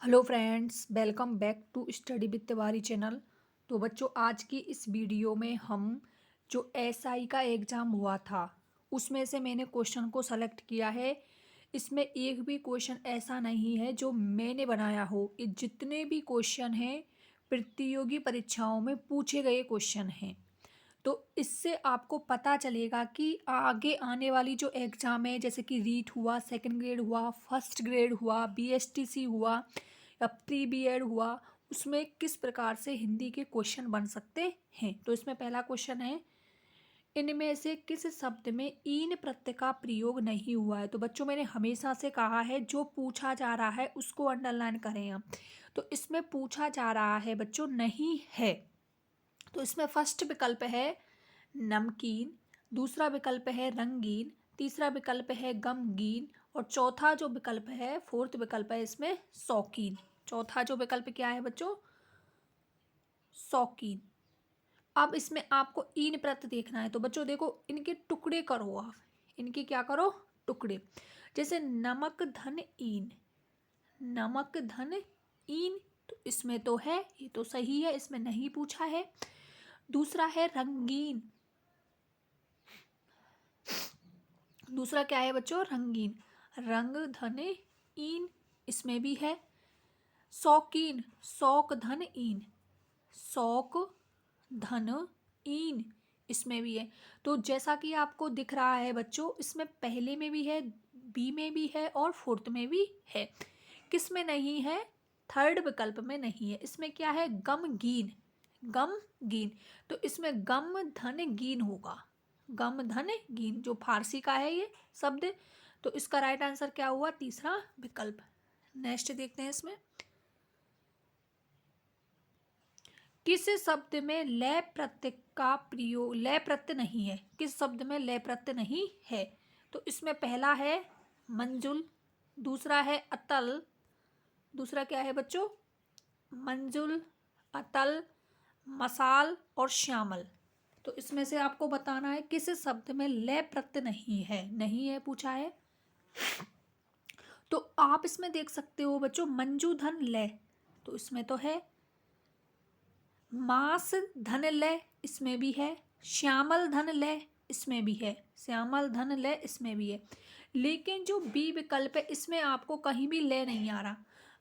Hello friends, welcome back to study with Tiwari channel. तो बच्चों, आज की इस वीडियो में हम जो एसआई का एग्ज़ाम हुआ था उसमें से मैंने क्वेश्चन को सेलेक्ट किया है। इसमें एक भी क्वेश्चन ऐसा नहीं है जो मैंने बनाया हो। ये जितने भी क्वेश्चन हैं प्रतियोगी परीक्षाओं में पूछे गए क्वेश्चन हैं। तो इससे आपको पता चलेगा कि आगे आने वाली जो एग्ज़ाम है, जैसे कि रीट हुआ, सेकंड ग्रेड हुआ, फर्स्ट ग्रेड हुआ, बीएसटीसी हुआ या प्री बीएड हुआ, उसमें किस प्रकार से हिंदी के क्वेश्चन बन सकते हैं। तो इसमें पहला क्वेश्चन है, इनमें से किस शब्द में ईन प्रत्यय का प्रयोग नहीं हुआ है। तो बच्चों, मैंने हमेशा से कहा है जो पूछा जा रहा है उसको अंडरलाइन करें हम। तो इसमें पूछा जा रहा है बच्चों नहीं है। तो इसमें फर्स्ट विकल्प है नमकीन, दूसरा विकल्प है रंगीन, तीसरा विकल्प है गमगीन और चौथा जो विकल्प है, फोर्थ विकल्प है इसमें शौकीन। चौथा जो विकल्प क्या है बच्चों? शौकीन। अब इसमें आपको ईन प्रत्यय देखना है। तो बच्चों देखो, इनके टुकड़े करो आप। इनके क्या करो? टुकड़े। जैसे नमक धन ईन, नमक धन ईन, तो इसमें तो है, ये तो सही है, इसमें नहीं पूछा है। दूसरा है रंगीन, दूसरा क्या है बच्चों? रंगीन, रंग धन ईन, इसमें भी है। शौकीन, शौक धन ईन, शौक धन ईन, इसमें भी है। तो जैसा कि आपको दिख रहा है बच्चों, इसमें पहले में भी है, बी में भी है और फोर्थ में भी है। किस में नहीं है? थर्ड विकल्प में नहीं है। इसमें क्या है? गमगीन, गमगीन। तो इसमें गम धन गीन होगा, गम धन गीन, जो फारसी का है ये शब्द। तो इसका राइट आंसर क्या हुआ? तीसरा विकल्प। नेक्स्ट देखते हैं इसमें, किस शब्द में लय प्रत्यय का प्रयोग, लय प्रत्यय नहीं है, किस शब्द में लय प्रत्यय नहीं है। तो इसमें पहला है मंजुल, दूसरा है अतल, दूसरा क्या है बच्चों? मंजुल, अतल, मसाल और श्यामल। तो इसमें से आपको बताना है किस शब्द में लय प्रत्यय नहीं है, नहीं है पूछा है। तो आप इसमें देख सकते हो बच्चों, मंजू धन लय, तो इसमें तो है। मास धन लय, इसमें भी है। श्यामल धन लय, इसमें भी है। श्यामल धन लय, इसमें भी है। लेकिन जो बी विकल्प है, इसमें आपको कहीं भी लय नहीं आ रहा।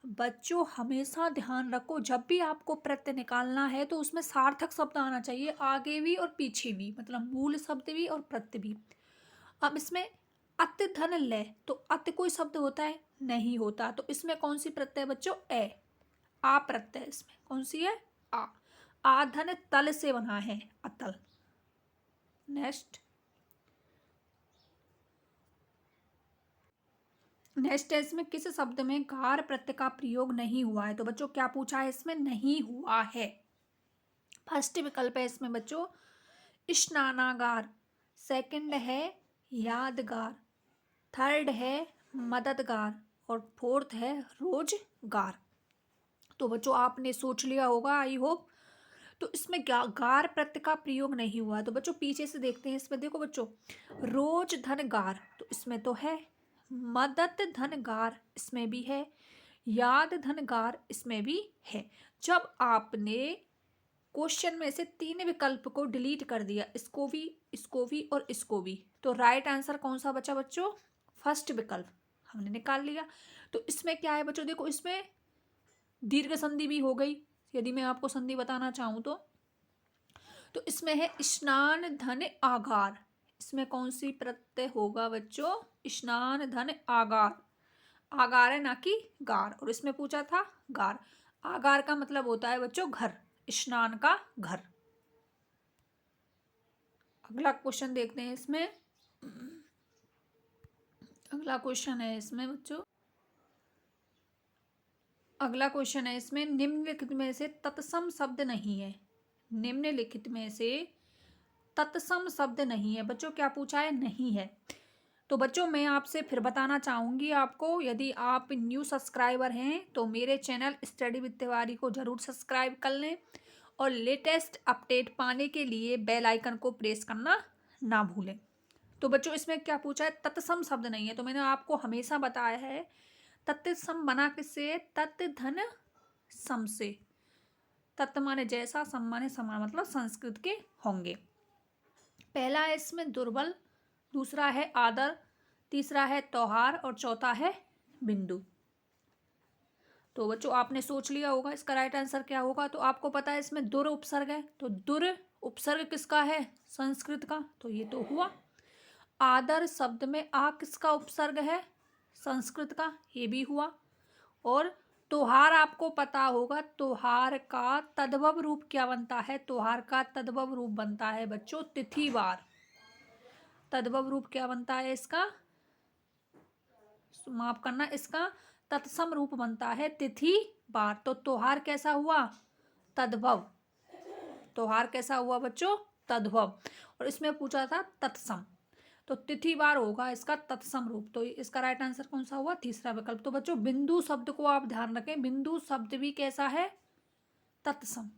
बच्चों हमेशा ध्यान रखो, जब भी आपको प्रत्यय निकालना है तो उसमें सार्थक शब्द आना चाहिए, आगे भी और पीछे भी, मतलब मूल शब्द भी और प्रत्यय भी। अब इसमें अत धन लय, तो अत कोई शब्द होता है? नहीं होता। तो इसमें कौन सी प्रत्यय बच्चों? ए, आ प्रत्यय। इसमें कौन सी है? आ। आधन तल से बना है, अतल। नेक्स्ट, नेक्स्ट है इसमें किस शब्द में गार प्रत्यय का प्रयोग नहीं हुआ है। तो बच्चों क्या पूछा है? इसमें नहीं हुआ है। फर्स्ट विकल्प है इसमें बच्चों स्नानागार, सेकंड है यादगार, थर्ड है मददगार और फोर्थ है रोजगार। तो बच्चों आपने सोच लिया होगा, आई होप। तो इसमें गार प्रत्यय का प्रयोग नहीं हुआ। तो बच्चों पीछे से देखते हैं, इसमें देखो बच्चों, रोज धन गार, तो इसमें तो है। मदद धन गार, इसमें भी है। याद धन गार, इसमें भी है। जब आपने क्वेश्चन में से तीन विकल्प को डिलीट कर दिया, इसको भी और इसको भी, तो राइट आंसर कौन सा बचा बच्चों? फर्स्ट विकल्प हमने निकाल लिया। तो इसमें क्या है बच्चों? देखो, इसमें दीर्घ संधि भी हो गई, यदि मैं आपको संधि बताना चाहूँ तो इसमें है स्नान धन आगार। इसमें कौन सी प्रत्यय होगा बच्चों? स्नान धन आगार। आगार है ना कि गार, और इसमें पूछा था गार। आगार का मतलब होता है बच्चों घर, स्नान का घर। अगला क्वेश्चन देखते हैं इसमें। अगला क्वेश्चन है इसमें बच्चों, अगला क्वेश्चन है इसमें, निम्नलिखित में से तत्सम शब्द नहीं है। निम्नलिखित में से तत्सम शब्द नहीं है। बच्चों क्या पूछा है? नहीं है। तो बच्चों मैं आपसे फिर बताना चाहूँगी आपको, यदि आप न्यू सब्सक्राइबर हैं तो मेरे चैनल स्टडी विद तिवारी को ज़रूर सब्सक्राइब कर लें और लेटेस्ट अपडेट पाने के लिए बेल आइकन को प्रेस करना ना भूलें। तो बच्चों इसमें क्या पूछा है? तत्सम शब्द नहीं है। तो मैंने आपको हमेशा बताया है, तत्सम बना किससे? तत् धन सम से। तत् माने जैसा, सम माने समान, मतलब संस्कृत के होंगे। पहला है इसमें दुर्बल, दूसरा है आदर, तीसरा है त्योहार और चौथा है बिंदु। तो बच्चों आपने सोच लिया होगा इसका राइट आंसर क्या होगा। तो आपको पता है इसमें दुर उपसर्ग है, तो दुर उपसर्ग किसका है? संस्कृत का, तो ये तो हुआ। आदर शब्द में आ किसका उपसर्ग है? संस्कृत का, ये भी हुआ। और त्योहार आपको पता होगा, त्योहार का तद्भव रूप क्या बनता है? त्योहार का तद्भव रूप बनता है बच्चों तिथिवार। तद्भव रूप क्या बनता है इसका? माफ करना, इसका तत्सम रूप बनता है तिथि वार। तो त्योहार कैसा हुआ? तद्भव। त्योहार कैसा हुआ बच्चों? तद्भव। और इसमें पूछा था तत्सम, तो तिथिवार होगा इसका तत्सम रूप। तो इसका राइट आंसर कौन सा हुआ? तीसरा विकल्प। तो बच्चों बिंदु शब्द को आप ध्यान रखें, बिंदु शब्द भी कैसा है? तत्सम।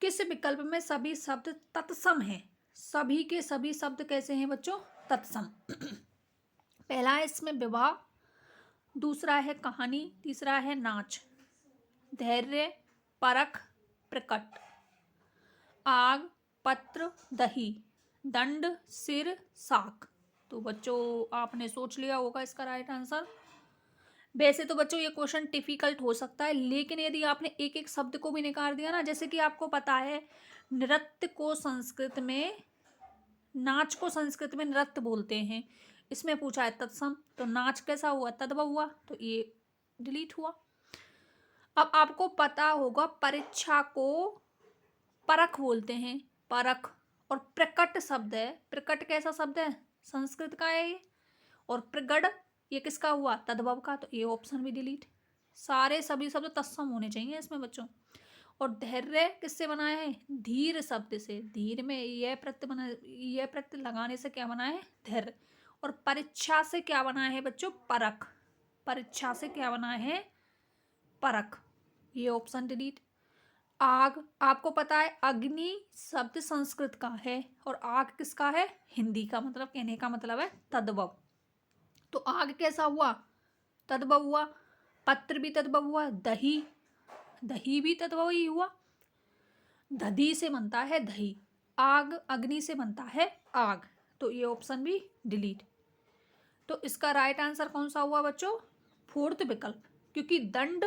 किस विकल्प में सभी शब्द तत्सम हैं? सभी के सभी शब्द कैसे हैं बच्चों? तत्सम। पहला है इसमें विवाह, दूसरा है कहानी, तीसरा है नाच, धैर्य, परख, प्रकट, आग, पत्र, दही, दंड, सिर, साक। तो बच्चों आपने सोच लिया होगा इसका राइट आंसर। वैसे तो बच्चों ये क्वेश्चन डिफिकल्ट हो सकता है, लेकिन यदि आपने एक एक शब्द को भी निकाल दिया ना, जैसे कि आपको पता है नृत्य को संस्कृत में, नाच को संस्कृत में नृत्य बोलते हैं, इसमें पूछा है तत्सम, तो नाच कैसा हुआ? तद्भव हुआ, तो ये डिलीट हुआ। अब आपको पता होगा परीक्षा को परख बोलते हैं, परख। और प्रकट शब्द है, प्रकट कैसा शब्द है? संस्कृत का है ये। और प्रगड़ ये किसका हुआ? तद्भव का, तो ये ऑप्शन भी डिलीट। सारे सभी शब्द तत्सम होने चाहिए इसमें बच्चों। और धैर्य किससे बना है? धीर शब्द से। धीर में यह प्रत्यय बना, यह प्रत्यय लगाने से क्या बना है? धैर्य। और परीक्षा से क्या बना है बच्चों? परख। परीक्षा से क्या बना है? परख, ये ऑप्शन डिलीट। आग, आपको पता है अग्नि शब्द संस्कृत का है और आग किसका है? हिंदी का। मतलब कहने का मतलब है तद्भव। तो आग कैसा हुआ? तद्भव हुआ। पत्र भी तद्भव हुआ, दही, दही भी तद्भव ही हुआ। दधी से बनता है दही, आग अग्नि से बनता है आग, तो ये ऑप्शन भी डिलीट। तो इसका राइट आंसर कौन सा हुआ बच्चों? फोर्थ विकल्प, क्योंकि दंड,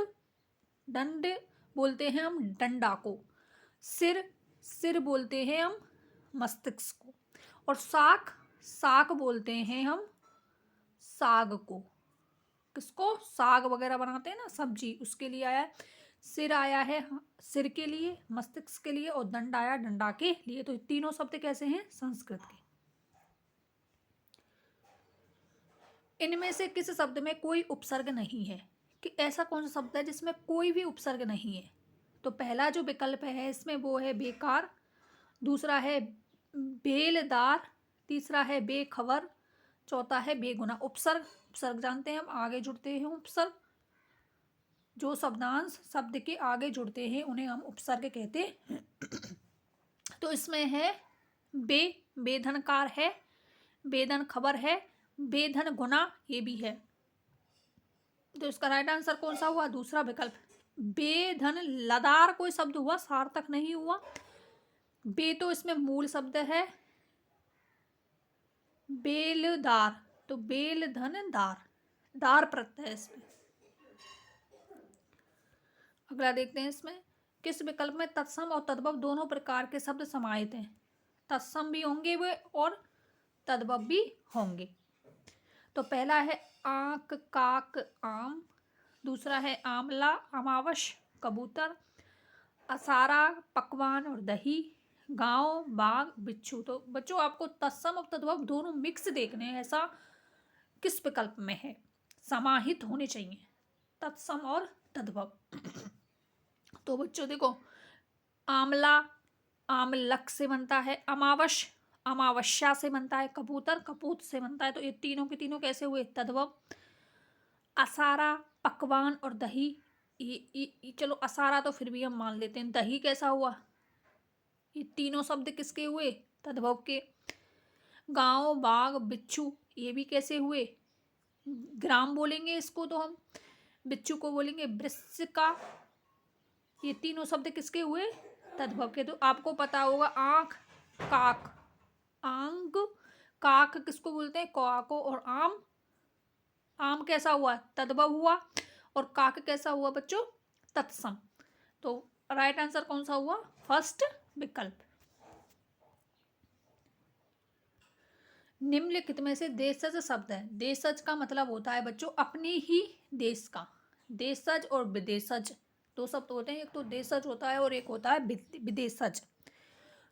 दंड बोलते हैं हम डंडा को, सिर, सिर बोलते हैं हम मस्तिष्क को, और साक, साक बोलते हैं हम साग को। किसको? साग वगैरह बनाते हैं ना सब्जी, उसके लिए आया है। सिर आया है सिर के लिए, मस्तिष्क के लिए, और दंड आया डंडा के लिए। तो तीनों शब्द कैसे हैं? संस्कृत के। इनमें से किस शब्द में कोई उपसर्ग नहीं है? कि ऐसा कौन सा शब्द है जिसमें कोई भी उपसर्ग नहीं है? तो पहला जो विकल्प है इसमें वो है बेकार, दूसरा है बेलदार, तीसरा है बेखबर, चौथा है बेगुना। उपसर्ग, उपसर्ग जानते हैं हम, आगे जुड़ते हैं उपसर्ग। जो शब्दांश शब्द के आगे जुड़ते हैं उन्हें हम उपसर्ग कहते हैं। तो इसमें है बेधनकार है, बेधन खबर है, बेधन गुना, ये भी है। तो इसका राइट आंसर कौन सा हुआ? दूसरा विकल्प। बेधन लदार कोई शब्द हुआ, सार्थक नहीं हुआ। बे तो इसमें मूल शब्द है, बेलदार, तो बेल धन दार, दार प्रत्यय है इसमें। अगला देखते हैं इसमें, किस विकल्प में तत्सम और तद्भव दोनों प्रकार के शब्द समाहित हैं? तत्सम भी होंगे वे और तद्भव भी होंगे। तो पहला है आंक, काक, आम, दूसरा है आमला, अमावश, कबूतर, असारा, पकवान और दही, गांव, बाघ, बिच्छू। तो बच्चों आपको तत्सम और तद्भव दोनों मिक्स देखने हैं, ऐसा किस विकल्प में है? समाहित होने चाहिए तत्सम और तद्भव। तो बच्चों देखो, आमला आमलक से बनता है, अमावश अमावस्या से बनता है, कबूतर कपूत से बनता है, तो ये तीनों के तीनों कैसे हुए? तद्भव। असारा, पकवान और दही, ये चलो असारा तो फिर भी हम मान लेते हैं, दही कैसा हुआ? ये तीनों शब्द किसके हुए? तद्भव के। गांव, बाघ, बिच्छू, ये भी कैसे हुए, ग्राम बोलेंगे इसको तो हम। बिच्छू को बोलेंगे वृश्चिका। ये तीनों शब्द किसके हुए, तद्भव के। तो आपको पता होगा आंख, काक, आंग, काक किसको बोलते हैं, कौआ को। और आम, आम कैसा हुआ, तद्भव हुआ। और काक कैसा हुआ बच्चों, तत्सम। तो राइट आंसर कौन सा हुआ, फर्स्ट विकल्प। निम्नलिखित में से देशज शब्द है। देशज का मतलब होता है बच्चों अपने ही देश का। देशज और विदेशज दो शब्द होते हैं, एक तो देशज होता है और एक होता है विदेशज।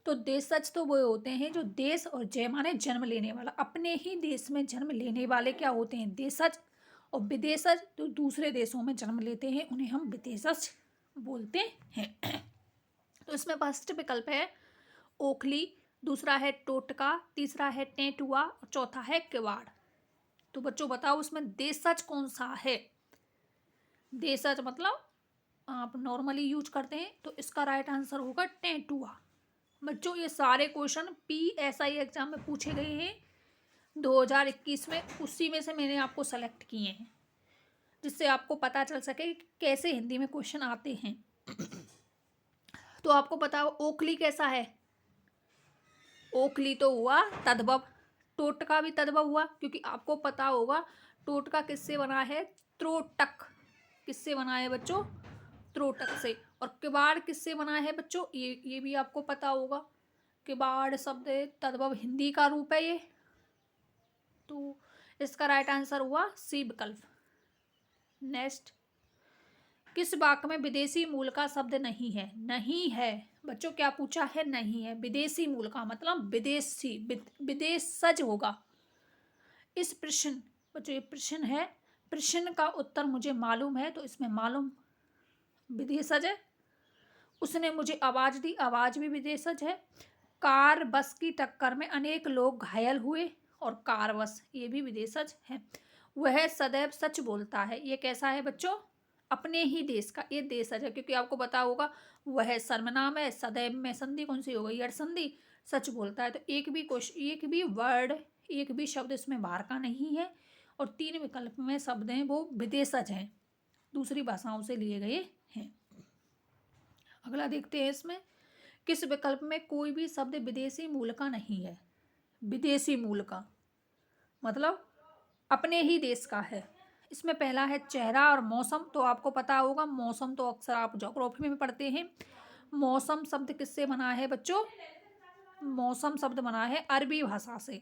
तो देशज तो वो होते हैं जो देश, और जय माने जन्म लेने वाला, अपने ही देश में जन्म लेने वाले क्या होते हैं, देशज। और विदेशज जो दूसरे देशों में जन्म लेते हैं उन्हें हम विदेशज बोलते हैं। तो इसमें फर्स्ट विकल्प है ओखली, दूसरा है टोटका, तीसरा है टेंटुआ और चौथा है किवाड़। तो बच्चों बताओ उसमें देशज कौन सा है। देशज मतलब आप नॉर्मली यूज करते हैं, तो इसका राइट आंसर होगा टेंटुआ। बच्चों ये सारे क्वेश्चन PSI एग्जाम में पूछे गए हैं 2021 में, उसी में से मैंने आपको सेलेक्ट किए हैं जिससे आपको पता चल सके कि कैसे हिंदी में क्वेश्चन आते हैं। तो आपको पता हो ओखली कैसा है, ओखली तो हुआ तद्भव। टोटका भी तद्भव हुआ, क्योंकि आपको पता होगा टोटका किससे बना है, त्रोटक। किससे बना है बच्चों, त्रोटक से। और किवाड़ किससे बना है बच्चों, ये भी आपको पता होगा। किवाड़ शब्द तद्भव हिंदी का रूप है ये। तो इसका राइट आंसर हुआ सी विकल्प। नेक्स्ट, किस वाक्य में विदेशी मूल का शब्द नहीं है। नहीं है बच्चों, क्या पूछा है, नहीं है। विदेशी मूल का मतलब विदेशी, विदेशज होगा। इस प्रश्न बच्चों, ये प्रश्न है, प्रश्न का उत्तर मुझे मालूम है, तो इसमें मालूम विदेशज है। उसने मुझे आवाज दी, आवाज भी विदेशज है। कार बस की टक्कर में अनेक लोग घायल हुए, और कार बस ये भी विदेशज है। वह सदैव सच बोलता है, ये कैसा है बच्चों, अपने ही देश का, ये देशज है। क्योंकि आपको पता होगा वह सर्वनाम है, सदैव में संधि कौन सी हो गई, यड़ संधि। सच बोलता है, तो एक भी क्वेश्चन, एक भी वर्ड, एक भी शब्द इसमें बाहर का नहीं है। और 3 विकल्प में शब्द हैं वो विदेशज हैं, दूसरी भाषाओं से लिए गए हैं। अगला देखते हैं इसमें, किस विकल्प में कोई भी शब्द विदेशी मूल का नहीं है। विदेशी मूल का मतलब अपने ही देश का है। इसमें पहला है चेहरा और मौसम। तो आपको पता होगा मौसम तो अक्सर आप ज्योग्राफी में पढ़ते हैं। मौसम शब्द किससे बना है बच्चों, मौसम शब्द बना है अरबी भाषा से।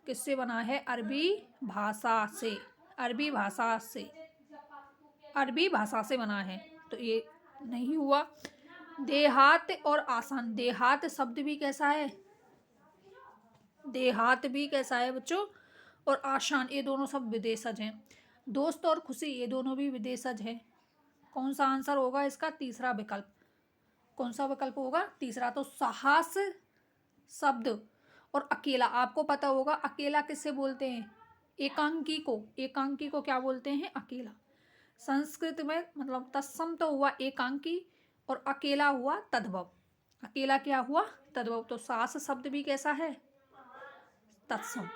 किससे बना है, अरबी भाषा से। अरबी भाषा से, अरबी भाषा से बना है, तो ये नहीं हुआ। देहात और आसान, देहात शब्द भी कैसा है, देहात भी कैसा है बच्चों, और आसान, ये दोनों सब विदेशज हैं। दोस्त और खुशी ये दोनों भी विदेशज हैं। कौन सा आंसर होगा इसका, तीसरा विकल्प। कौन सा विकल्प होगा, तीसरा। तो साहस शब्द और अकेला, आपको पता होगा अकेला किससे बोलते हैं, एकांकी को। एकांकी को क्या बोलते हैं, अकेला। संस्कृत में मतलब तत्सम तो हुआ एकांकी, और अकेला हुआ तद्भव। अकेला क्या हुआ, तद्भव। तो सास शब्द भी कैसा है, तत्सम।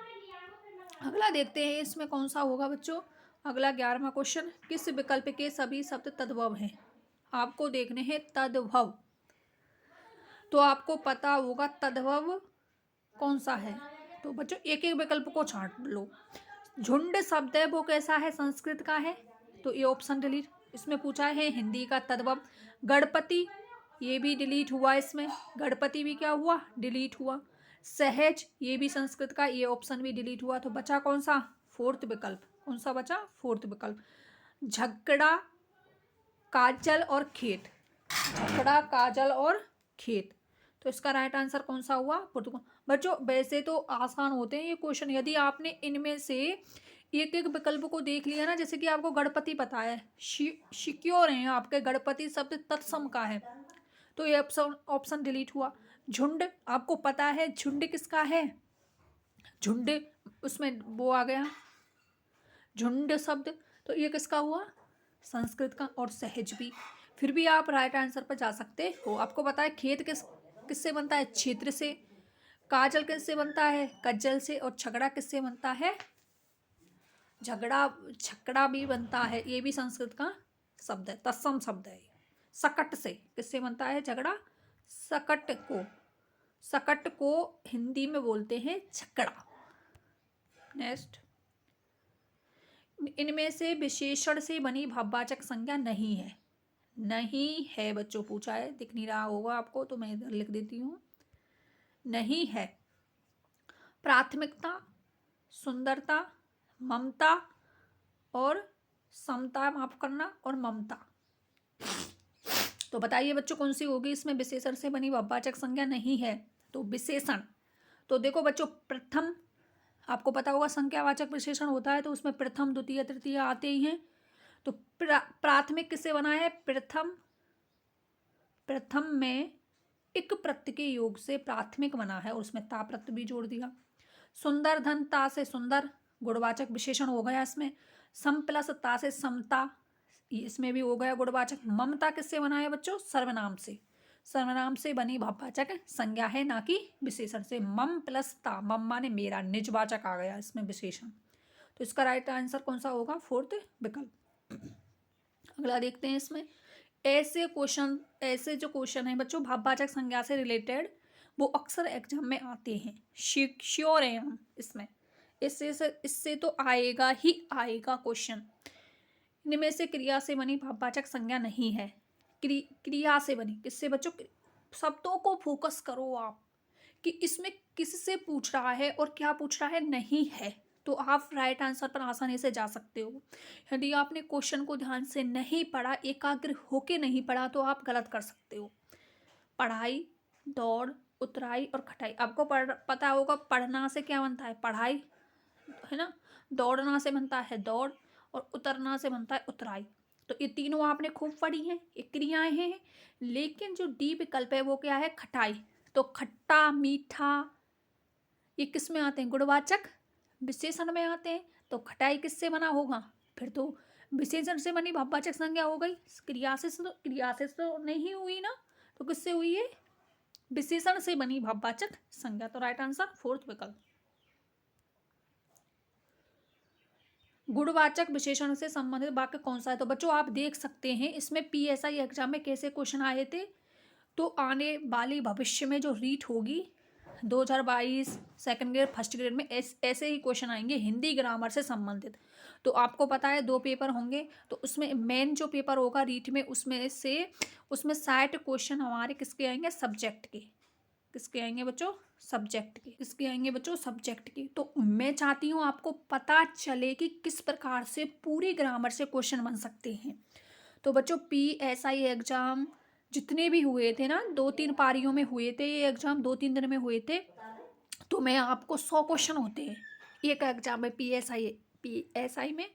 अगला देखते हैं इसमें कौन सा होगा बच्चों। अगला 11वां क्वेश्चन, किस विकल्प के सभी शब्द तद्भव हैं। आपको देखने हैं तद्भव। तो आपको पता होगा तद्भव कौन सा है। तो बच्चों एक एक विकल्प को छांट लो। झुंड शब्द है वो कैसा है, संस्कृत का है, तो ये ऑप्शन डिलीट। इसमें पूछा है हिंदी का तद्भव। गणपति ये भी डिलीट हुआ, इसमें गणपति भी क्या हुआ, डिलीट हुआ। सहज ये भी संस्कृत का, ये ऑप्शन भी डिलीट हुआ। तो बचा कौन सा, फोर्थ विकल्प। कौन सा बचा, फोर्थ विकल्प। झगड़ा, काजल और खेत। झगड़ा, काजल और खेत। तो इसका राइट आंसर कौन सा हुआ, पुर्तगाल। बच्चों वैसे तो आसान होते हैं ये क्वेश्चन, यदि आपने इनमें से एक एक विकल्प को देख लिया ना, जैसे कि आपको गणपति पता है, सिक्योर है आपके, गणपति शब्द तत्सम का है, तो ये ऑप्शन डिलीट हुआ। झुंड आपको पता है, झुंड किसका है, झुंड उसमें वो आ गया झुंड शब्द, तो ये किसका हुआ, संस्कृत का। और सहज भी, फिर भी आप राइट आंसर पर जा सकते हो। आपको पता है खेत किससे बनता है, क्षेत्र से। काजल किससे बनता है? कज्जल से। और झगड़ा किससे बनता है? झगड़ा भी बनता है, ये भी संस्कृत का शब्द है, तत्सम शब्द है। सकट से किससे बनता है झगड़ा? सकट को हिंदी में बोलते हैं झगड़ा। नेक्स्ट, इनमें से विशेषण से बनी भाववाचक संज्ञा नहीं है। नहीं है बच्चों पूछा है, दिख नहीं रहा होगा आपको तो मैं इधर लिख देती हूँ। नहीं है। प्राथमिकता, सुंदरता, ममता और समता, माफ करना, और ममता। तो बताइए बच्चों कौन सी होगी इसमें विशेषण से बनी भाववाचक संज्ञा नहीं है? तो विशेषण। तो देखो बच्चों, प्रथम, आपको पता होगा संख्यावाचक विशेषण होता है तो उसमें प्रथम, द्वितीय, तृतीय आते ही हैं। तो प्राथमिक किससे बना है? प्रथम में इक प्रत्यय के योग से प्राथमिक बना है और उसमें ता प्रत्यय भी जोड़ दिया। सुंदर, धन, ता से सुंदर, गुणवाचक विशेषण हो गया इसमें। सम प्लस ता से समता, इसमें भी हो गया गुणवाचक। ममता किससे बना है बच्चों? सर्वनाम से। सर्वनाम से बनी भाववाचक संज्ञा है, ना कि विशेषण से। मम प्लस ता, मम माने मेरा, निजवाचक आ गया इसमें विशेषण। तो इसका राइट आंसर कौन सा होगा? फोर्थ विकल्प। अगला देखते हैं इसमें। ऐसे जो क्वेश्चन है बच्चों भाववाचक संज्ञा से रिलेटेड, वो अक्सर एग्जाम में आते हैं, श्योर है हम इसमें। इससे तो आएगा ही आएगा क्वेश्चन। इनमें से क्रिया से बनी भाववाचक संज्ञा नहीं है। क्रिया से बनी, किससे बच्चों? शब्दों को फोकस करो आप कि इसमें किससे पूछ रहा है और क्या पूछ रहा है। नहीं है तो आप राइट आंसर पर आसानी से जा सकते हो। यदि आपने क्वेश्चन को ध्यान से नहीं पढ़ा, एकाग्र होके नहीं पढ़ा, तो आप गलत कर सकते हो। पढ़ाई, दौड़, उतराई और खटाई। आपको पता होगा पढ़ना से क्या बनता है? पढ़ाई, है ना। दौड़ना से बनता है दौड़, और उतरना से बनता है उतराई। तो ये तीनों आपने खूब पढ़ी हैं, ये क्रियाएं हैं। लेकिन जो डी विकल्प है वो क्या है? खटाई। तो खट्टा, मीठा, ये किस में आते हैं? गुणवाचक विशेषण में आते हैं। तो खटाई किससे बना होगा? फिर तो विशेषण से बनी भाववाचक संज्ञा हो गई। क्रिया से तो नहीं हुई ना, तो किससे हुई है? विशेषण से बनी भाववाचक संज्ञा। तो राइट आंसर फोर्थ विकल्प। गुणवाचक विशेषण से संबंधित वाक्य कौन सा है? तो बच्चों आप देख सकते हैं इसमें PSI एग्जाम में कैसे क्वेश्चन आए थे। तो आने वाली भविष्य में जो रीट होगी 2022 सेकंड ग्रेड फर्स्ट ग्रेड में ऐसे ही क्वेश्चन आएंगे हिंदी ग्रामर से संबंधित। तो आपको पता है 2 पेपर होंगे, तो उसमें मेन जो पेपर होगा रीट में, उसमें 60 क्वेश्चन हमारे किसके आएंगे? सब्जेक्ट के। किसके आएंगे बच्चों? सब्जेक्ट के। किसके आएंगे बच्चों? सब्जेक्ट के। तो मैं चाहती हूँ आपको पता चले कि किस प्रकार से पूरी ग्रामर से क्वेश्चन बन सकते हैं। तो बच्चों PSI एग्जाम जितने भी हुए थे ना, 2-3 पारियों में हुए थे ये एग्जाम, 2-3 दिन में हुए थे। तो मैं आपको 100 क्वेश्चन होते हैं एक एग्जाम में PSI में।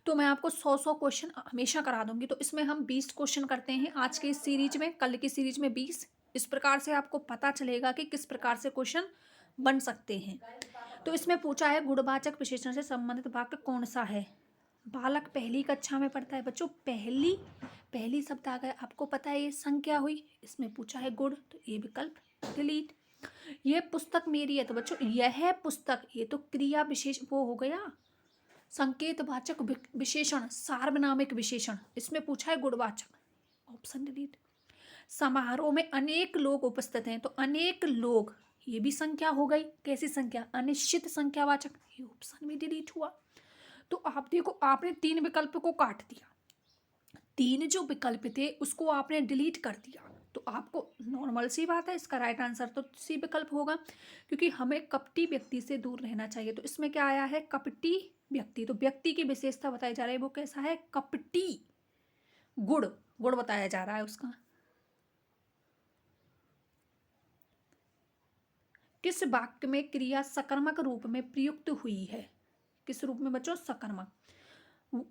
तो मैं आपको 100 क्वेश्चन हमेशा करा दूंगी। तो इसमें हम 20 क्वेश्चन करते हैं आज की सीरीज में, कल की सीरीज में 20। इस प्रकार से आपको पता चलेगा कि किस प्रकार से क्वेश्चन बन सकते हैं। तो इसमें पूछा है गुणवाचक विशेषण से संबंधित वाक्य कौन सा है? बालक पहली कक्षा में पढ़ता है बच्चों। पहली शब्द आ गया, आपको पता है ये संख्या हुई। इसमें पूछा है गुण, तो ये विकल्प डिलीट। यह पुस्तक मेरी है, तो बच्चों यह पुस्तक, ये तो क्रिया विशेष वो हो गया। संकेतवाचक विशेषण, सार्वनामिक विशेषण, इसमें पूछा है गुणवाचक, ऑप्शन डिलीट। समारोह में अनेक लोग उपस्थित हैं, तो अनेक लोग, ये भी संख्या हो गई। कैसी संख्या? अनिश्चित संख्यावाचक, ये ऑप्शन भी डिलीट हुआ। तो आप देखो आपने 3 विकल्प को काट दिया, 3 जो विकल्प थे उसको आपने डिलीट कर दिया। तो आपको नॉर्मल सी बात है, इसका राइट आंसर तो सी विकल्प होगा, क्योंकि हमें कपटी व्यक्ति से दूर रहना चाहिए। तो इसमें क्या आया है? कपटी व्यक्ति। तो व्यक्ति की विशेषता बताई जा रही है, वो कैसा है? कपटी। गुण बताया जा रहा है उसका। किस वाक्य में क्रिया सकर्मक रूप में प्रयुक्त हुई है? किस रूप में बच्चों?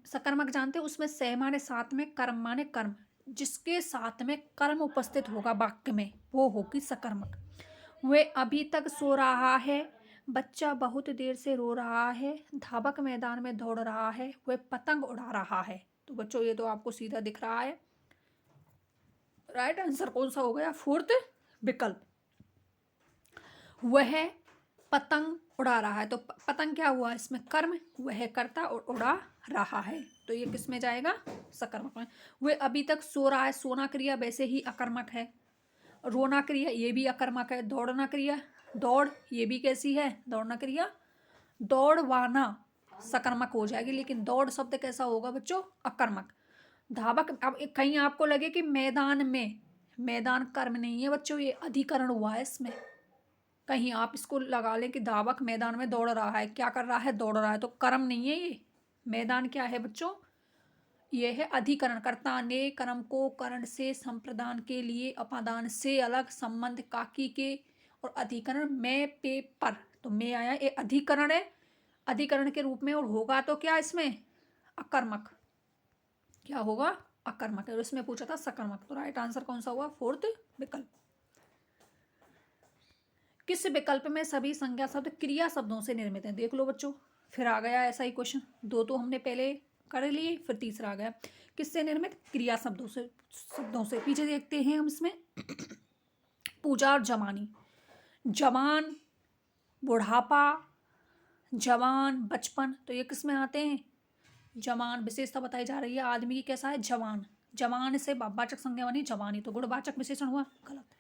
सकर्मक जानते हैं, उसमें से माने साथ में, कर्म माने कर्म, जिसके साथ में कर्म उपस्थित होगा वाक्य में वो होगी सकर्मक। वे अभी तक सो रहा है, बच्चा बहुत देर से रो रहा है, धावक मैदान में दौड़ रहा है, वह पतंग उड़ा रहा है। तो बच्चों ये तो आपको सीधा दिख रहा है। राइट आंसर कौन सा हो गया? फोर्थ विकल्प। वह पतंग उड़ा रहा है, तो पतंग क्या हुआ इसमें, कर्म, वह करता और उड़ा रहा है, तो ये किस में जाएगा, सकर्मक में। वह अभी तक सो रहा है, सोना क्रिया वैसे ही अकर्मक है। रोना क्रिया ये भी अकर्मक है। दौड़ना क्रिया, दौड़ ये भी कैसी है, दौड़ना क्रिया, दौड़वाना सकर्मक हो जाएगी, लेकिन दौड़ शब्द कैसा होगा बच्चों, अकर्मक। धावक, अब कहीं आपको लगे कि मैदान में, मैदान कर्म नहीं है बच्चों, ये अधिकरण हुआ है इसमें। कहीं आप इसको लगा लें कि धावक मैदान में दौड़ रहा है, क्या कर रहा है, दौड़ रहा है, तो कर्म नहीं है ये। मैदान क्या है बच्चों, ये है अधिकरण। कर्ता ने कर्म को करण से संप्रदान के लिए अपादान से अलग संबंध काकी के, और अधिकरण मैं पे पर, तो मैं आया, ये अधिकरण है, अधिकरण के रूप में, और होगा तो क्या इसमें, अकर्मक, क्या होगा, अकर्मक है। और इसमें पूछा था सकर्मक, तो राइट आंसर कौन सा हुआ, फोर्थ विकल्प। किस विकल्प में सभी संज्ञा शब्द क्रिया शब्दों से निर्मित हैं, देख लो बच्चों, फिर आ गया ऐसा ही क्वेश्चन, दो तो हमने पहले कर लिए, फिर तीसरा आ गया, किससे निर्मित, क्रिया शब्दों से, शब्दों से। पीछे देखते हैं हम इसमें, पूजा और जवानी, जवान बुढ़ापा, जवान बचपन, तो ये किस में आते हैं, जवान। विशेषता बताई जा रही है आदमी की, कैसा है, जवान, जवान से वाचक संज्ञा बनी जवानी, तो गुणवाचक विशेषण हुआ, गलत।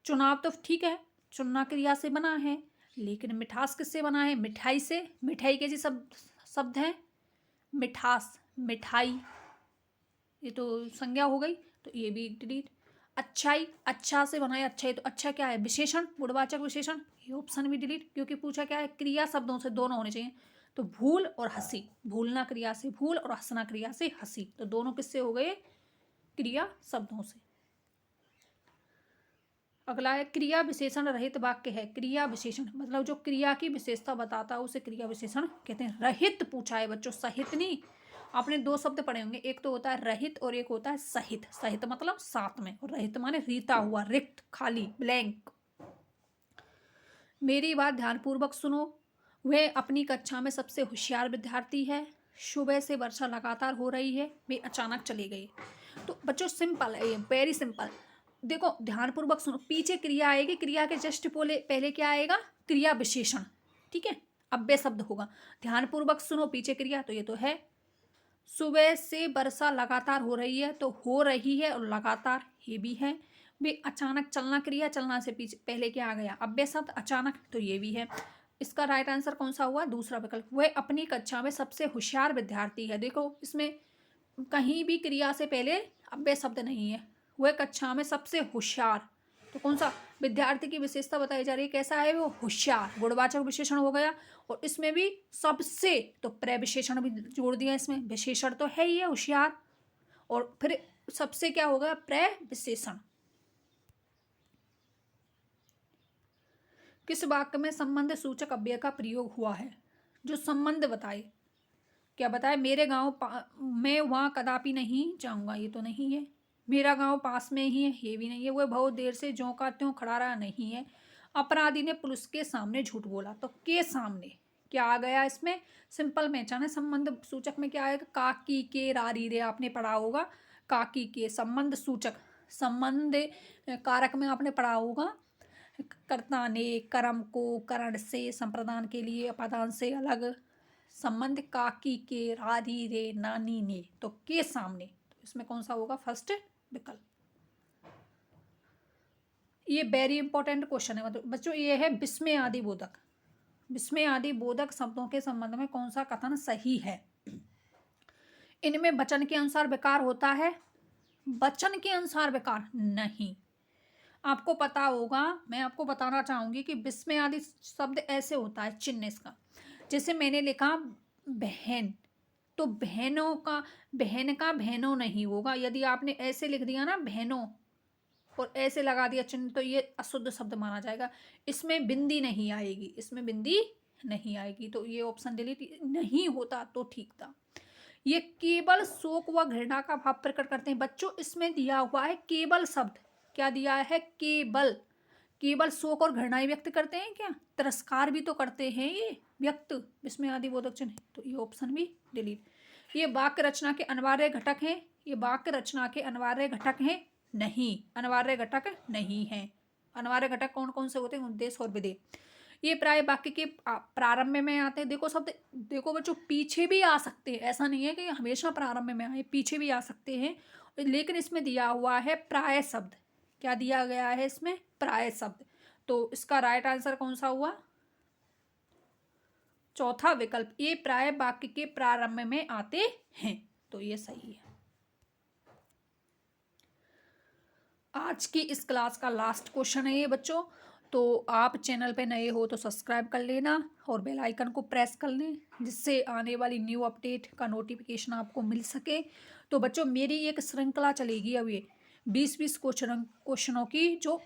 चुनाव तो ठीक है, चुनना क्रिया से बना है, लेकिन मिठास किससे बना है, मिठाई से। मिठाई कैसी शब्द है, मिठास, मिठाई, ये तो संज्ञा हो गई, तो ये भी डिलीट। अच्छाई, अच्छा से बना है, अच्छाई, तो अच्छा क्या है, विशेषण, गुणवाचक विशेषण, ये ऑप्शन भी डिलीट, क्योंकि पूछा क्या है, क्रिया शब्दों से दोनों होने चाहिए। तो भूल और हंसी, भूलना क्रिया से भूल और हंसना क्रिया से हंसी, तो दोनों किससे हो गए, क्रिया शब्दों से। अगला है क्रिया विशेषण रहित वाक्य है। क्रिया विशेषण मतलब जो क्रिया की विशेषता बताता है उसे क्रिया विशेषण कहते हैं। रहित पूछा है बच्चों, सहित नहीं। आपने दो शब्द पढ़े होंगे, एक तो होता है रहित और एक होता है सहित। सहित मतलब साथ में, और रहित माने रीता हुआ, रिक्त, खाली, ब्लैंक। मेरी बात ध्यानपूर्वक सुनो। वह अपनी कक्षा में सबसे होशियार विद्यार्थी है। सुबह से वर्षा लगातार हो रही है, वे अचानक चली गई। तो बच्चों सिंपल है ये, वेरी सिंपल। देखो ध्यानपूर्वक सुनो, पीछे क्रिया आएगी, क्रिया के जस्ट पहले क्या आएगा, क्रिया विशेषण, ठीक है, अव्यय शब्द होगा। ध्यानपूर्वक सुनो, पीछे क्रिया, तो ये तो है। सुबह से वर्षा लगातार हो रही है, तो हो रही है और लगातार ये भी है। वे अचानक, चलना क्रिया, चलना से पीछे पहले क्या आ गया, अव्यय शब्द अचानक, तो ये भी है। इसका राइट आंसर कौन सा हुआ, दूसरा विकल्प। वह अपनी कक्षा में सबसे होशियार विद्यार्थी है। देखो इसमें कहीं भी क्रिया से पहले अव्यय शब्द नहीं है। वह कक्षा में सबसे होशियार, तो कौन सा, विद्यार्थी की विशेषता बताई जा रही है, कैसा है वो, होशियार, गुणवाचक विशेषण हो गया। और इसमें भी सबसे, तो प्रविशेषण भी जोड़ दिया इसमें, विशेषण तो है ही है होशियार, और फिर सबसे क्या हो गया, प्रविशेषण। किस वाक्य में संबंध सूचक अव्यय का प्रयोग हुआ है, जो संबंध बताए, क्या बताए, मेरे गांव मैं वहां कदापि नहीं जाऊंगा, ये तो नहीं है। मेरा गांव पास में ही है, ये भी नहीं है। वह बहुत देर से ज्यों का त्यों खड़ा रहा, नहीं है। अपराधी ने पुलिस के सामने झूठ बोला, तो के सामने क्या आ गया इसमें, सिंपल पहचान है। संबंध सूचक में क्या आएगा, काकी के रारी रे, आपने पढ़ा होगा। काकी के संबंध सूचक, संबंध कारक में आपने पढ़ा होगा, कर्ता ने कर्म को करण से संप्रदान के लिए अपादान से अलग संबंध, काकी के रारी रे नानी ने, तो के सामने, तो इसमें कौन सा होगा, फर्स्ट विकल्प। ये वेरी इंपॉर्टेंट क्वेश्चन है मतलब बच्चों, ये है विस्मय आदि बोधक। विस्मय आदि बोधक शब्दों के संबंध में कौन सा कथन सही है। इनमें वचन के अनुसार विकार होता है, वचन के अनुसार विकार नहीं। आपको पता होगा, मैं आपको बताना चाहूंगी कि विस्मय आदि शब्द ऐसे होता है, चिन्ह इसका, जैसे मैंने लिखा बहन, तो बहनों का, बहन का बहनों नहीं होगा। यदि आपने ऐसे लिख दिया ना बहनों, और ऐसे लगा दिया चिन्ह, तो ये अशुद्ध शब्द माना जाएगा। इसमें बिंदी नहीं आएगी, इसमें बिंदी नहीं आएगी, तो ये ऑप्शन डिलीट, नहीं होता तो ठीक था। ये केवल शोक व घृणा का भाव प्रकट करते हैं बच्चों। इसमें दिया हुआ है केवल शब्द, क्या दिया है, केवल। केवल शोक और घृणा ही व्यक्त करते हैं क्या, तिरस्कार भी तो करते हैं ये व्यक्त, इसमें आदि बोधक चिन्ह, तो ये ऑप्शन भी डिलीट। ये वाक्य रचना के अनिवार्य घटक हैं, ये वाक्य रचना के अनिवार्य घटक हैं नहीं, अनिवार्य घटक नहीं है। अनिवार्य घटक कौन कौन से होते हैं, उद्देश्य और विधेय। ये प्राय वाक्य के प्रारंभ में आते हैं। देखो शब्द, देखो बच्चों पीछे भी आ सकते हैं, ऐसा नहीं है कि हमेशा प्रारंभ में आए, पीछे भी आ सकते हैं। लेकिन इसमें दिया हुआ है प्राय शब्द। क्या दिया गया है इसमें? प्राय शब्द। तो इसका राइट आंसर कौन सा हुआ? चौथा विकल्प, ये प्राय वाक्य के प्रारंभ में आते हैं, तो ये सही है। आज की इस क्लास का लास्ट क्वेश्चन है ये बच्चों। तो आप चैनल पे नए हो तो सब्सक्राइब कर लेना और बेल आइकन को प्रेस कर लें, जिससे आने वाली न्यू अपडेट का नोटिफिकेशन आपको मिल सके। तो बच्चों मेरी एक श्रृंखला चलेगी अब, ये 20-20 क्वेश्चनों की, जो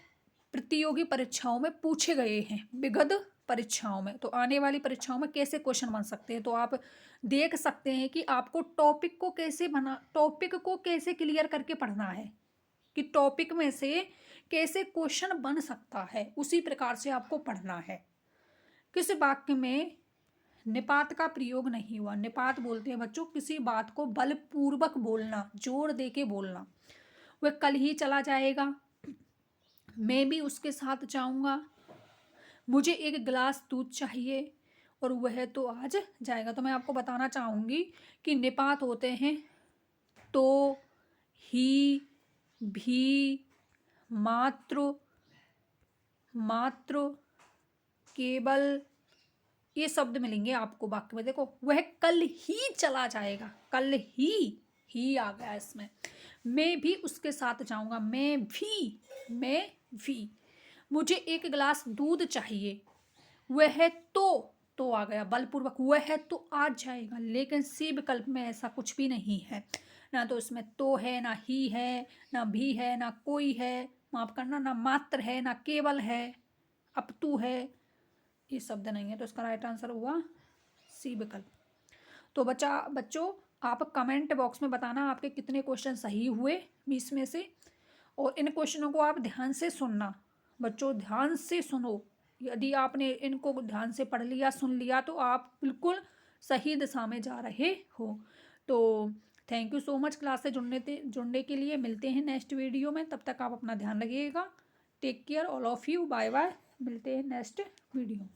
प्रतियोगी परीक्षाओं में पूछे गए हैं, विगत परीक्षाओं में। तो आने वाली परीक्षाओं में कैसे क्वेश्चन बन सकते हैं, तो आप देख सकते हैं कि आपको टॉपिक को कैसे क्लियर करके पढ़ना है, कि टॉपिक में से कैसे क्वेश्चन बन सकता है, उसी प्रकार से आपको पढ़ना है। किस वाक्य में निपात का प्रयोग नहीं हुआ? निपात बोलते हैं बच्चों किसी बात को बलपूर्वक बोलना, जोर दे के बोलना। वह कल ही चला जाएगा, मैं भी उसके साथ जाऊंगा, मुझे एक गिलास दूध चाहिए और वह तो आज जाएगा। तो मैं आपको बताना चाहूंगी कि निपात होते हैं तो, ही, भी, मात्र, मात्र, केवल, ये शब्द मिलेंगे आपको वाक्य में। देखो वह कल ही चला जाएगा, कल ही आ गया इसमें। मैं भी उसके साथ जाऊंगा, मैं भी। मुझे एक गिलास दूध चाहिए, वह तो आ गया बलपूर्वक, वह तो आज जाएगा। लेकिन सी विकल्प में ऐसा कुछ भी नहीं है, ना तो इसमें तो है, ना ही है, ना भी है, ना कोई है, माफ करना, ना मात्र है, ना केवल है, अपितु है, ये शब्द नहीं है। तो इसका राइट आंसर हुआ सी विकल्प। तो बच्चों आप कमेंट बॉक्स में बताना आपके कितने क्वेश्चन सही हुए 20 में से, और इन क्वेश्चनों को आप ध्यान से सुनना बच्चों, ध्यान से सुनो। यदि आपने इनको ध्यान से पढ़ लिया, सुन लिया, तो आप बिल्कुल सही दिशा में जा रहे हो। तो thank you so much class से जुड़ने के लिए। मिलते हैं नेक्स्ट वीडियो में, तब तक आप अपना ध्यान रखिएगा। Take care all of you, bye bye, मिलते हैं नेक्स्ट वीडियो।